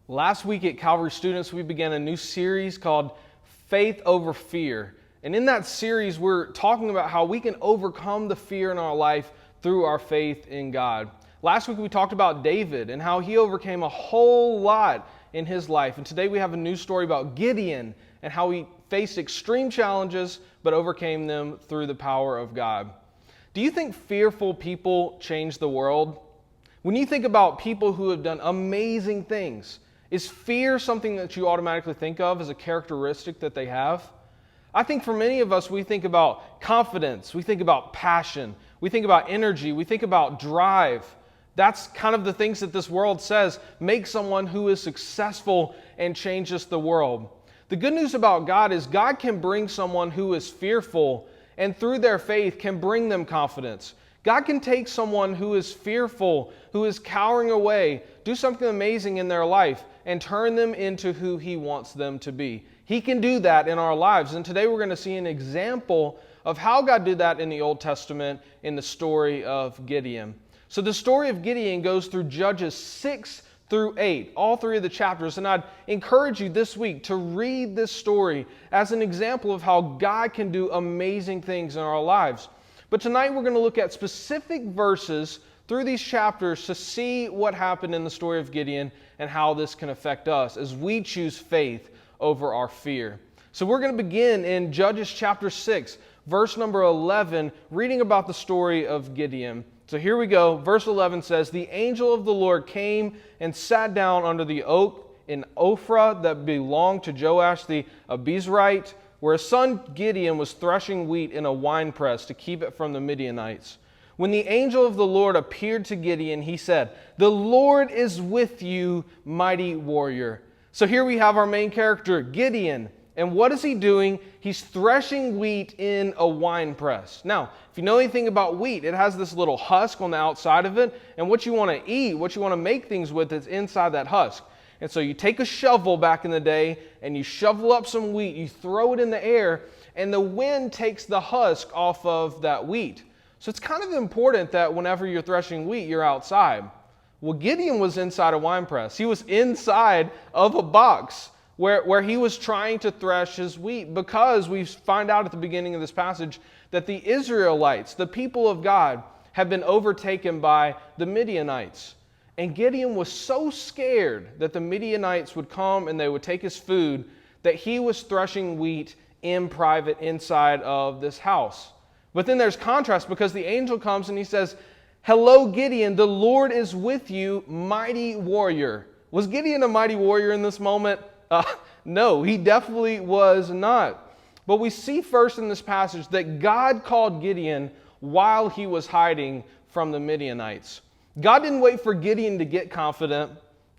Last week at Calvary Students, we began a new series called Faith Over Fear. And in that series, we're talking about how we can overcome the fear in our life through our faith in God. Last week, we talked about David and how he overcame a whole lot in his life. And today we have a new story about Gideon and how he faced extreme challenges but overcame them through the power of God. Do you think fearful people change the world? When you think about people who have done amazing things, is fear something that you automatically think of as a characteristic that they have? I think for many of us, we think about confidence, we think about passion, we think about energy, we think about drive. That's kind of the things that this world says make someone who is successful and changes the world. The good news about God is God can bring someone who is fearful and through their faith can bring them confidence. God can take someone who is fearful, who is cowering away, do something amazing in their life and turn them into who He wants them to be. He can do that in our lives. And today we're going to see an example of how God did that in the Old Testament in the story of Gideon. So the story of Gideon goes through Judges 6 through 8, all three of the chapters. And I'd encourage you this week to read this story as an example of how God can do amazing things in our lives. But tonight we're going to look at specific verses through these chapters to see what happened in the story of Gideon and how this can affect us as we choose faith over our fear. So we're going to begin in Judges chapter 6, verse number 11, reading about the story of Gideon. So here we go. Verse 11 says, "The angel of the Lord came and sat down under the oak in Ophrah that belonged to Joash the Abiezrite, where his son Gideon was threshing wheat in a winepress to keep it from the Midianites. When the angel of the Lord appeared to Gideon, he said, 'The Lord is with you, mighty warrior.'" So here we have our main character, Gideon. And what is he doing? He's threshing wheat in a winepress. Now, if you know anything about wheat, it has this little husk on the outside of it. And what you want to eat, what you want to make things with is inside that husk. And so you take a shovel back in the day and you shovel up some wheat, you throw it in the air, and the wind takes the husk off of that wheat. So it's kind of important that whenever you're threshing wheat, you're outside. Well, Gideon was inside a winepress. He was inside of a box where he was trying to thresh his wheat, because we find out at the beginning of this passage that the Israelites, the people of God, have been overtaken by the Midianites. And Gideon was so scared that the Midianites would come and they would take his food that he was threshing wheat in private inside of this house. But then there's contrast, because the angel comes and he says, "Hello, Gideon, the Lord is with you, mighty warrior." Was Gideon a mighty warrior in this moment? No, he definitely was not. But we see first in this passage that God called Gideon while he was hiding from the Midianites. God didn't wait for Gideon to get confident.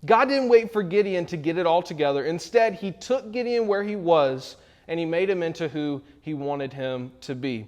God didn't wait for Gideon to get it all together. Instead, he took Gideon where he was and he made him into who he wanted him to be.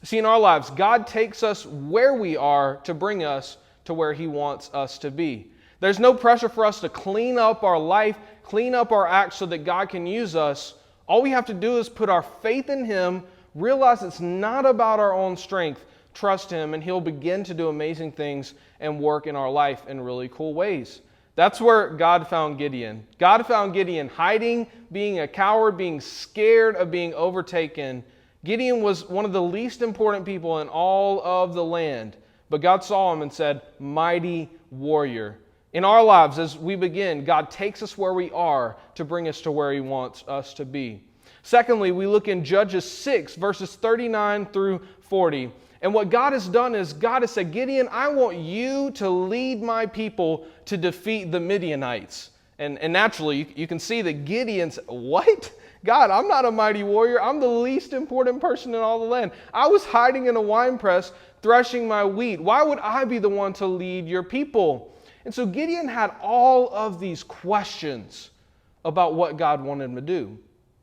See, in our lives, God takes us where we are to bring us to where He wants us to be. There's no pressure for us to clean up our life, clean up our acts so that God can use us. All we have to do is put our faith in Him, realize it's not about our own strength, trust Him, and He'll begin to do amazing things and work in our life in really cool ways. That's where God found Gideon. God found Gideon hiding, being a coward, being scared of being overtaken. Gideon was one of the least important people in all of the land, but God saw him and said, "Mighty warrior." In our lives, as we begin, God takes us where we are to bring us to where He wants us to be. Secondly, we look in Judges 6, verses 39 through 40. And what God has done is God has said, "Gideon, I want you to lead my people to defeat the Midianites." And naturally, you can see that Gideon's, "What? God, I'm not a mighty warrior. I'm the least important person in all the land. I was hiding in a winepress threshing my wheat. Why would I be the one to lead your people?" And so Gideon had all of these questions about what God wanted him to do.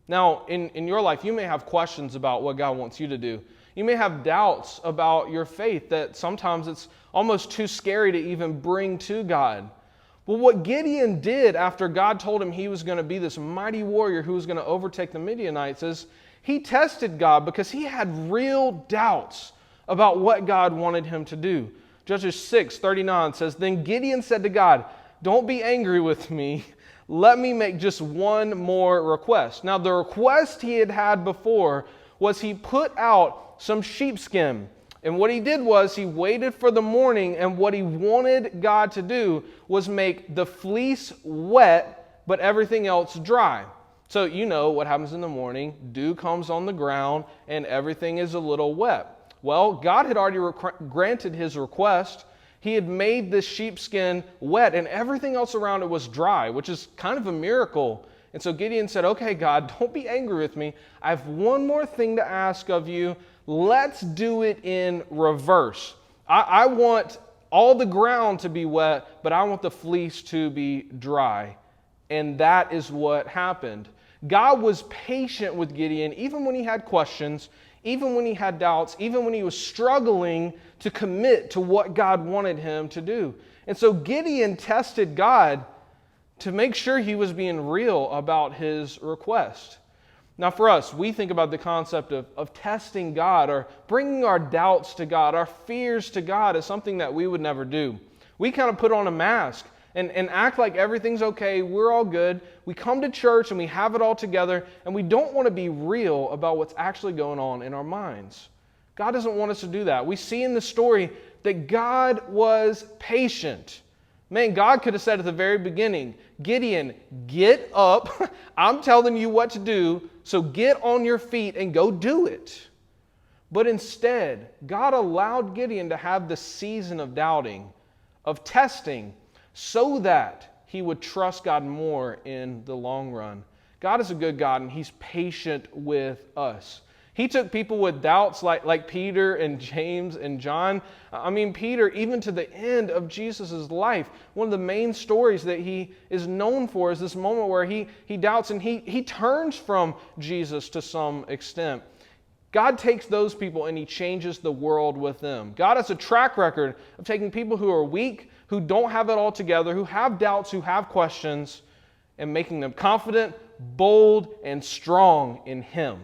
Now, in your life, you may have questions about what God wants you to do. You may have doubts about your faith that sometimes it's almost too scary to even bring to God. Well, what Gideon did after God told him he was going to be this mighty warrior who was going to overtake the Midianites is he tested God because he had real doubts about what God wanted him to do. Judges 6:39 says, "Then Gideon said to God, 'Don't be angry with me. let me make just one more request. Now, the request he had before was he put out some sheepskin. And what he did was he waited for the morning, and what he wanted God to do was make the fleece wet, but everything else dry. So you know what happens in the morning. Dew comes on the ground, and everything is a little wet. Well, God had already granted his request. He had made this sheepskin wet, and everything else around it was dry, which is kind of a miracle. And so Gideon said, okay, God, don't be angry with me. I have one more thing to ask of you. Let's do it in reverse. I want all the ground to be wet, but I want the fleece to be dry. And that is what happened. God was patient with Gideon, even when he had questions, even when he had doubts, even when he was struggling to commit to what God wanted him to do. And so Gideon tested God to make sure he was being real about his request. Now for us, we think about the concept of testing God or bringing our doubts to God, our fears to God as something that we would never do. We kind of put on a mask and act like everything's okay, we're all good. We come to church and we have it all together, and we don't want to be real about what's actually going on in our minds. God doesn't want us to do that. We see in the story that God was patient. Man, God could have said at the very beginning, Gideon, get up. I'm telling you what to do, so get on your feet and go do it. But instead, God allowed Gideon to have the season of doubting, of testing, so that he would trust God more in the long run. God is a good God, and he's patient with us. He took people with doubts like Peter and James and John. I mean, Peter, even to the end of Jesus' life, one of the main stories that he is known for is this moment where he doubts and he turns from Jesus to some extent. God takes those people and he changes the world with them. God has a track record of taking people who are weak, who don't have it all together, who have doubts, who have questions, and making them confident, bold, and strong in him.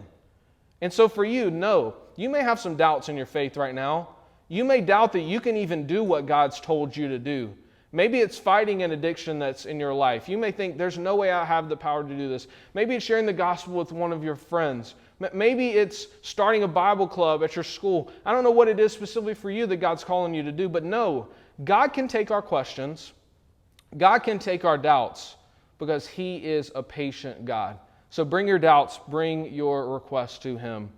And so for you, no, you may have some doubts in your faith right now. You may doubt that you can even do what God's told you to do. Maybe it's fighting an addiction that's in your life. You may think there's no way I have the power to do this. Maybe it's sharing the gospel with one of your friends. Maybe it's starting a Bible club at your school. I don't know what it is specifically for you that God's calling you to do, but no, God can take our questions. God can take our doubts because he is a patient God. So bring your doubts, bring your requests to him.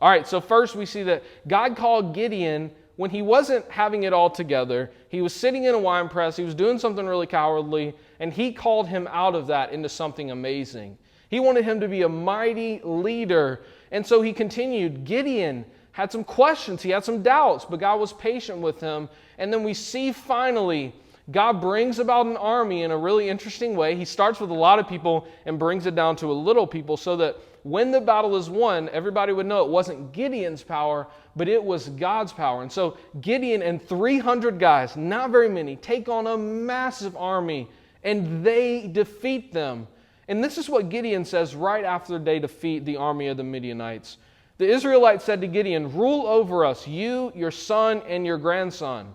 All right, so first we see that God called Gideon when he wasn't having it all together. He was sitting in a wine press, he was doing something really cowardly, and he called him out of that into something amazing. He wanted him to be a mighty leader, and so he continued. Gideon had some questions, he had some doubts, but God was patient with him. And then we see finally God brings about an army in a really interesting way. He starts with a lot of people and brings it down to a little people so that when the battle is won, everybody would know it wasn't Gideon's power, but it was God's power. And so Gideon and 300 guys, not very many, take on a massive army and they defeat them. And this is what Gideon says right after they defeat the army of the Midianites. The Israelites said to Gideon, "Rule over us, you, your son, and your grandson."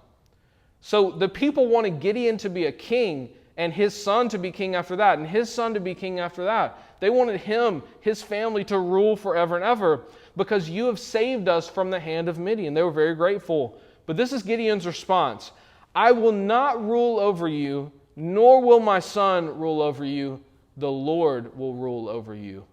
So the people wanted Gideon to be a king and his son to be king after that and his son to be king after that. They wanted him, his family, to rule forever and ever because you have saved us from the hand of Midian. They were very grateful. But this is Gideon's response. "I will not rule over you, nor will my son rule over you. The Lord will rule over you."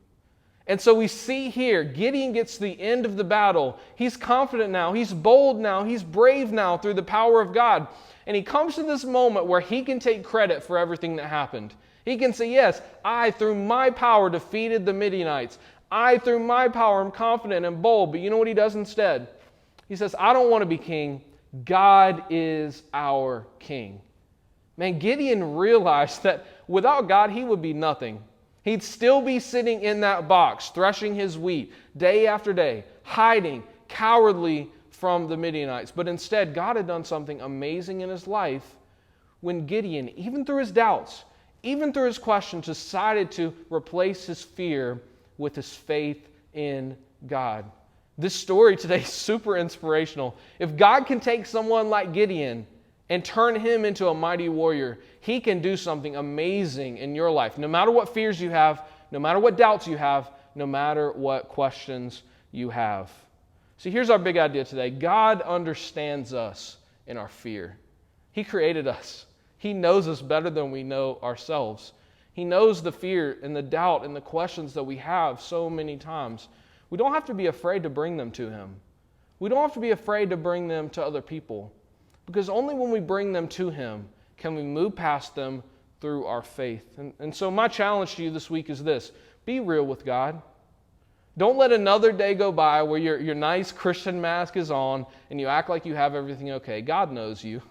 And so we see here, Gideon gets to the end of the battle. He's confident now. He's bold now. He's brave now through the power of God. And he comes to this moment where he can take credit for everything that happened. He can say, yes, I, through my power, defeated the Midianites. I, through my power, am confident and bold. But you know what he does instead? He says, I don't want to be king. God is our king. Man, Gideon realized that without God, he would be nothing. He'd still be sitting in that box, threshing his wheat day after day, hiding, cowardly from the Midianites. But instead, God had done something amazing in his life when Gideon, even through his doubts, even through his questions, decided to replace his fear with his faith in God. This story today is super inspirational. If God can take someone like Gideon and turn him into a mighty warrior, he can do something amazing in your life. No matter what fears you have, no matter what doubts you have, no matter what questions you have. So here's our big idea today. God understands us in our fear. He created us. He knows us better than we know ourselves. He knows the fear and the doubt and the questions that we have so many times. We don't have to be afraid to bring them to him. We don't have to be afraid to bring them to other people, because only when we bring them to him can we move past them through our faith. And so my challenge to you this week is this: be real with God. Don't let another day go by where your nice Christian mask is on and you act like you have everything okay. God knows you.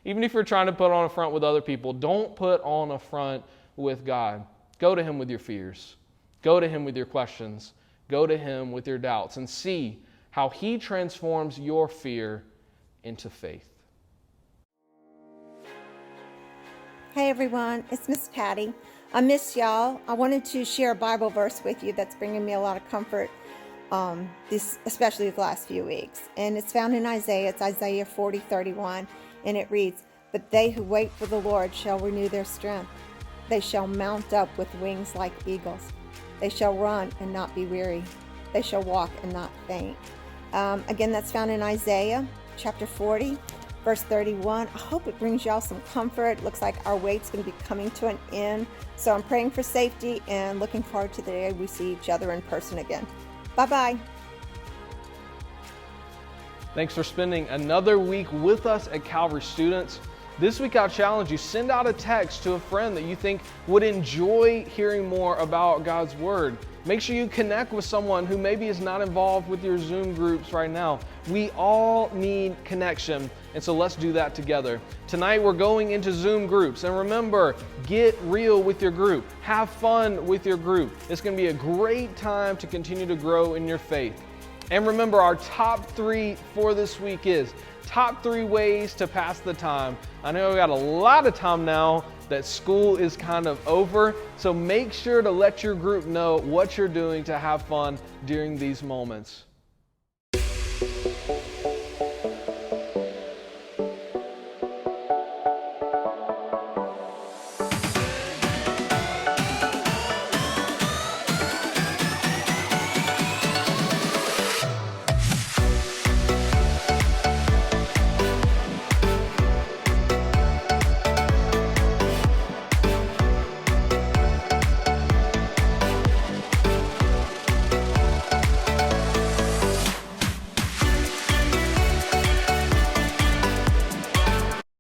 Even if you're trying to put on a front with other people, don't put on a front with God. Go to him with your fears. Go to him with your questions. Go to him with your doubts and see how he transforms your fear into faith. Hey everyone, it's Miss Patty. I miss y'all. I wanted to share a Bible verse with you that's bringing me a lot of comfort, especially the last few weeks. And it's found in Isaiah. It's Isaiah 40:31, and it reads, "But they who wait for the Lord shall renew their strength. They shall mount up with wings like eagles. They shall run and not be weary. They shall walk and not faint." Again, that's found in Isaiah chapter 40. Verse 31, I hope it brings y'all some comfort. It looks like our wait's going to be coming to an end. So I'm praying for safety and looking forward to the day we see each other in person again. Bye-bye. Thanks for spending another week with us at Calvary Students. This week I'll challenge you, send out a text to a friend that you think would enjoy hearing more about God's Word. Make sure you connect with someone who maybe is not involved with your Zoom groups right now. We all need connection, and so let's do that together. Tonight we're going into Zoom groups, and remember, get real with your group. Have fun with your group. It's going to be a great time to continue to grow in your faith. And remember, our top 3 for this week is top 3 ways to pass the time. I know we got a lot of time now that school is kind of over, so make sure to let your group know what you're doing to have fun during these moments.